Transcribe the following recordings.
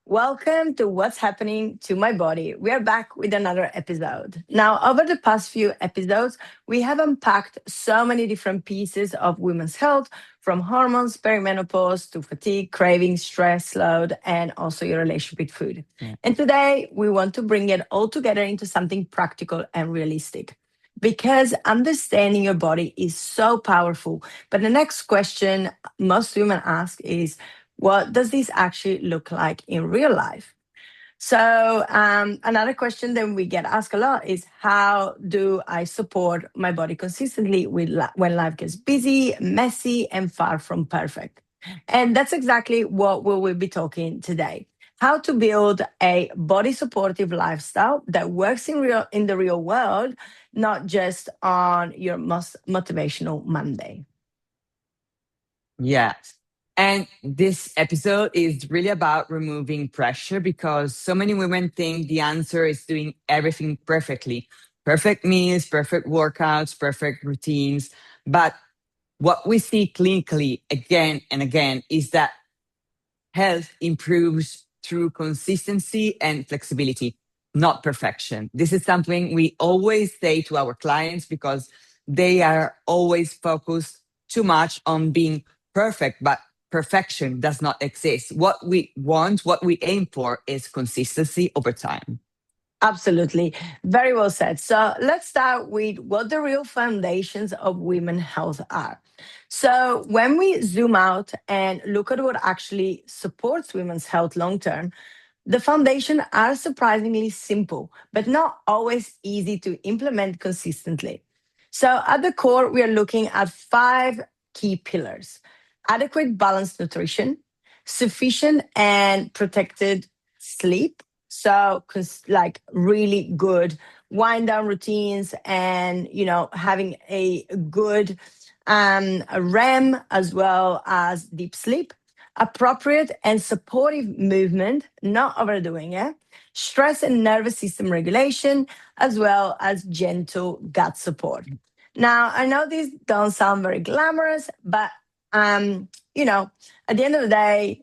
Welcome to What's Happening to My Body. We are back with another episode. Now, over the past few episodes, we have unpacked so many different pieces of women's health from hormones, perimenopause to fatigue, craving, stress, load, and also your relationship with food. Yeah. And today, we want to bring it all together into something practical and realistic. Because understanding your body is so powerful. But the next question most women ask is, what does this actually look like in real life? So, another question that we get asked a lot is, how do I support my body consistently when life gets busy, messy, and far from perfect? And that's exactly what we will be talking today. How to build a body supportive lifestyle that works in the real world, not just on your most motivational Monday. Yeah. And this episode is really about removing pressure because so many women think the answer is doing everything perfectly. Perfect meals, perfect workouts, perfect routines. But what we see clinically again and again is that health improves through consistency and flexibility, not perfection. This is something we always say to our clients because they are always focused too much on being perfect, but perfection does not exist. What we want, what we aim for is consistency over time. Absolutely. Very well said. So let's start with what the real foundations of women health are. So when we zoom out and look at what actually supports women's health long term, the foundation are surprisingly simple, but not always easy to implement consistently. So at the core, we are looking at five key pillars: adequate balanced nutrition, sufficient and protected sleep. So, like really good wind down routines and, having a good REM as well as deep sleep, appropriate and supportive movement, not overdoing it, stress and nervous system regulation, as well as gentle gut support. Now, I know these don't sound very glamorous, but um, you know, at the end of the day,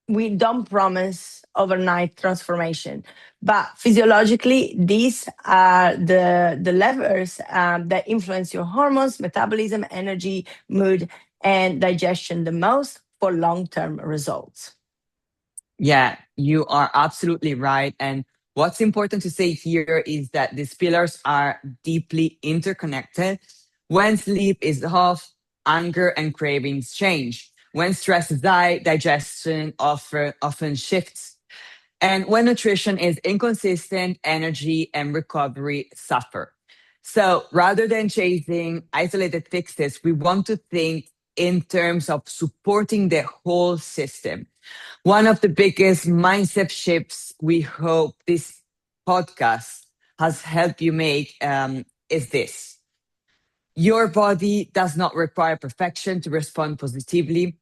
we don't promise overnight transformation, but physiologically, these are the levers that influence your hormones, metabolism, energy, mood, and digestion the most for long-term results. Yeah, you are absolutely right. And what's important to say here is that these pillars are deeply interconnected. When sleep is off, anger and cravings change. When stress is high, digestion often shifts. And when nutrition is inconsistent, energy and recovery suffer. So rather than chasing isolated fixes, we want to think in terms of supporting the whole system. One of the biggest mindset shifts we hope this podcast has helped you make is this. Your body does not require perfection to respond positively.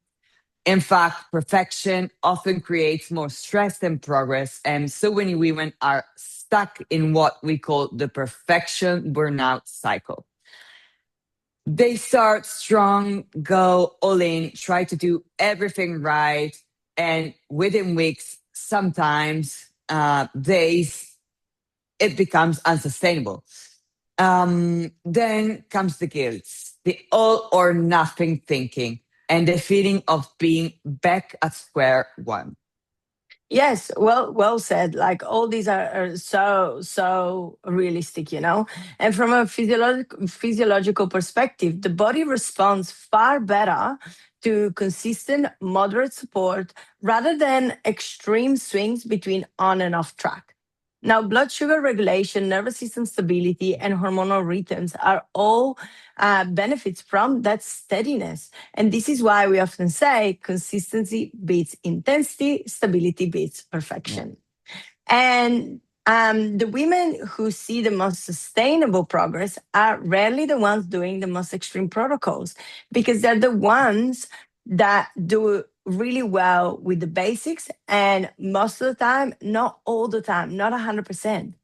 In fact, perfection often creates more stress than progress. And so many women are stuck in what we call the perfection burnout cycle. They start strong, go all in, try to do everything right. And within weeks, sometimes days, it becomes unsustainable. Then comes the guilt, the all or nothing thinking, and the feeling of being back at square one. Yes, well said. Like all these are so realistic, And from a physiological perspective, the body responds far better to consistent, moderate support rather than extreme swings between on and off track. Now, blood sugar regulation, nervous system stability, and hormonal rhythms are all benefits from that steadiness. And this is why we often say consistency beats intensity, stability beats Yeah. perfection. And the women who see the most sustainable progress are rarely the ones doing the most extreme protocols because they're the ones that do really well with the basics and most of the time, not all the time, not 100%.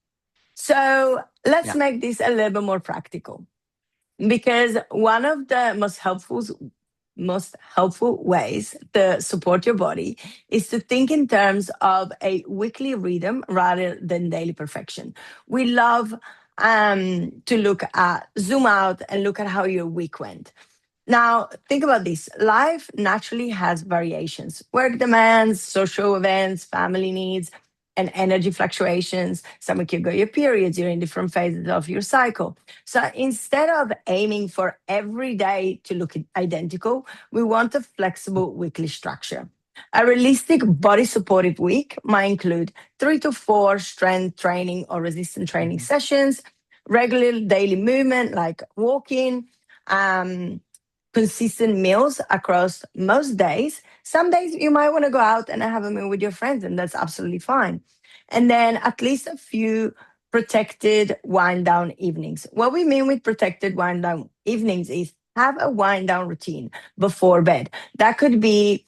So let's Yeah. make this a little bit more practical because one of the most helpful most helpful ways to support your body is to think in terms of a weekly rhythm rather than daily perfection. We love to look at, zoom out and look at how your week went. Now, think about this. Life naturally has variations: work demands, social events, family needs, and energy fluctuations. Some of you go your periods, you're in different phases of your cycle. So instead of aiming for every day to look identical, we want a flexible weekly structure. A realistic body supportive week might include 3 to 4 strength training or resistance training Mhm. sessions, regular daily movement like walking, um, consistent meals across most days. Some days you might want to go out and have a meal with your friends, and that's absolutely fine. And then at least a few protected wind down evenings. What we mean with protected wind down evenings is have a wind down routine before bed. That could be,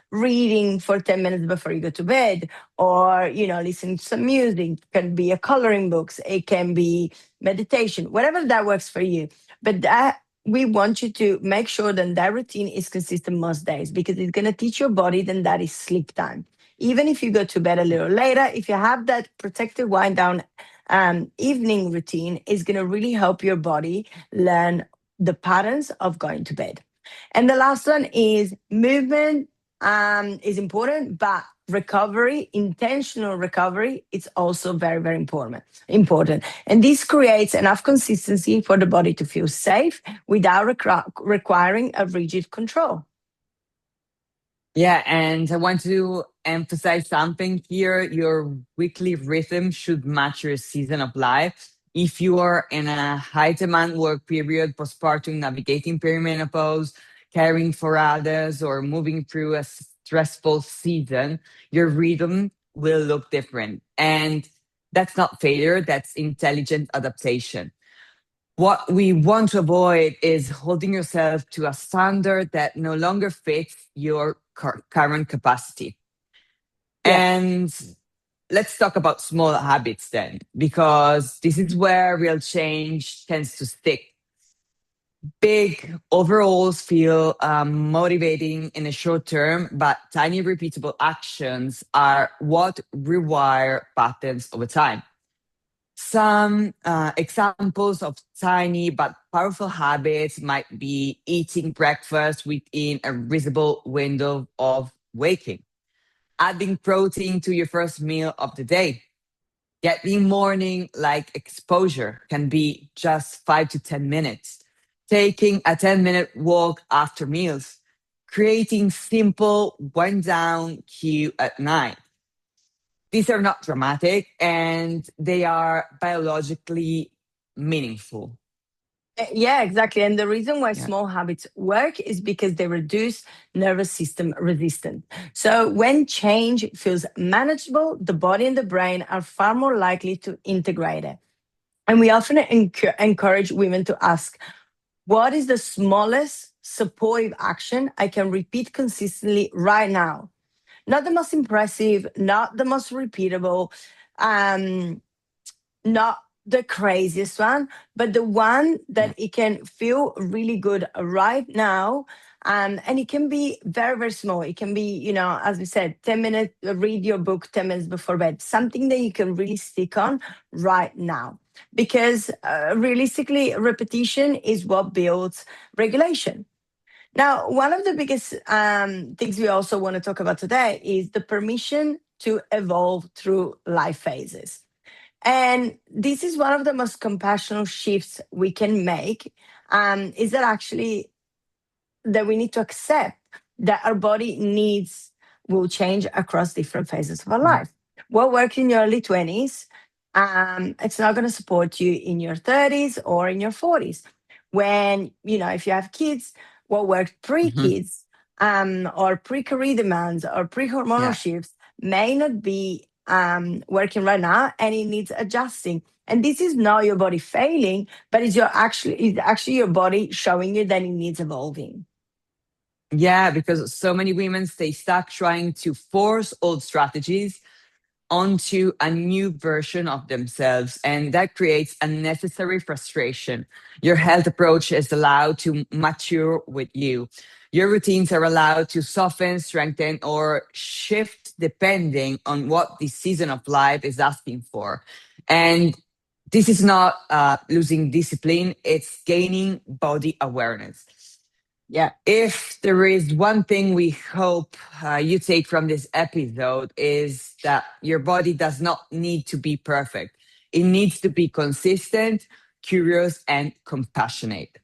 reading for 10 minutes before you go to bed, or, listening to some music. It can be a coloring books, it can be meditation, whatever that works for you. But that we want you to make sure that that routine is consistent most days, because it's going to teach your body then that is sleep time. Even if you go to bed a little later, if you have that protected wind down evening routine, is going to really help your body learn the patterns of going to bed. And the last one is movement is important, but recovery, intentional recovery, it's also very, very important. And this creates enough consistency for the body to feel safe without requiring a rigid control. Yeah, and I want to emphasize something here. Your weekly rhythm should match your season of life. If you are in a high demand work period, postpartum, navigating perimenopause, caring for others, or moving through a stressful season, your rhythm will look different. And that's not failure, that's intelligent adaptation. What we want to avoid is holding yourself to a standard that no longer fits your current capacity. Yeah. And let's talk about small habits then, because this is where real change tends to stick. Big overalls feel motivating in the short term, but tiny repeatable actions are what rewire patterns over time. Some examples of tiny but powerful habits might be eating breakfast within a reasonable window of waking, adding protein to your first meal of the day, getting morning like exposure can be just 5 to 10 minutes, taking a 10-minute walk after meals, creating simple wind down cue at night. These are not dramatic and they are biologically meaningful. Yeah, exactly. And the reason why Yeah. small habits work is because they reduce nervous system resistance. So when change feels manageable, the body and the brain are far more likely to integrate it. And we often encourage women to ask, what is the smallest supportive action I can repeat consistently right now? Not the most impressive, not the most repeatable, um, not the craziest one, but the one Yeah. that it can feel really good right now. And it can be very, very small. It can be, as we said, 10 minutes, read your book 10 minutes before bed, something that you can really stick on right now. Because realistically, repetition is what builds regulation. Now, one of the biggest things we also want to talk about today is the permission to evolve through life phases. And this is one of the most compassionate shifts we can make. Is that actually that we need to accept that our body needs will change across different phases of our Mhm. life. What worked in your early 20s, it's not going to support you in your 30s or in your 40s. When, if you have kids, what worked pre Mhm. kids or pre career demands or pre hormonal Yeah. shifts may not be working right now, and it needs adjusting. And this is not your body failing, but it's actually your body showing you that it needs evolving. Yeah, because so many women stay stuck trying to force old strategies onto a new version of themselves, and that creates unnecessary frustration. Your health approach is allowed to mature with you. Your routines are allowed to soften, strengthen, or shift depending on what the season of life is asking for. And this is not losing discipline, it's gaining body awareness. Yeah. If there is one thing we hope you take from this episode is that your body does not need to be perfect. It needs to be consistent, curious, and compassionate.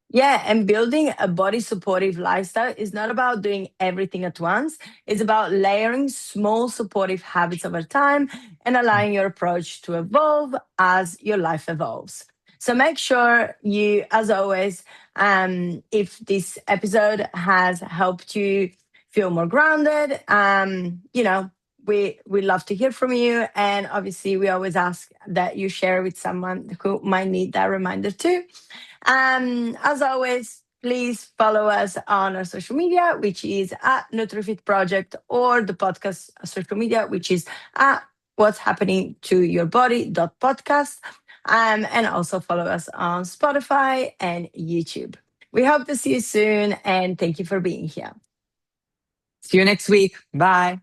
Yeah, and building a body supportive lifestyle is not about doing everything at once. It's about layering small supportive habits over time and allowing your approach to evolve as your life evolves. So make sure you, as always, if this episode has helped you feel more grounded, we love to hear from you. And obviously, we always ask that you share with someone who might need that reminder too. As always, please follow us on our social media, which is at NutriFit Project, or the podcast social media, which is at What's Happening to Your Body podcast. And also follow us on Spotify and YouTube. We hope to see you soon, and thank you for being here. See you next week. Bye.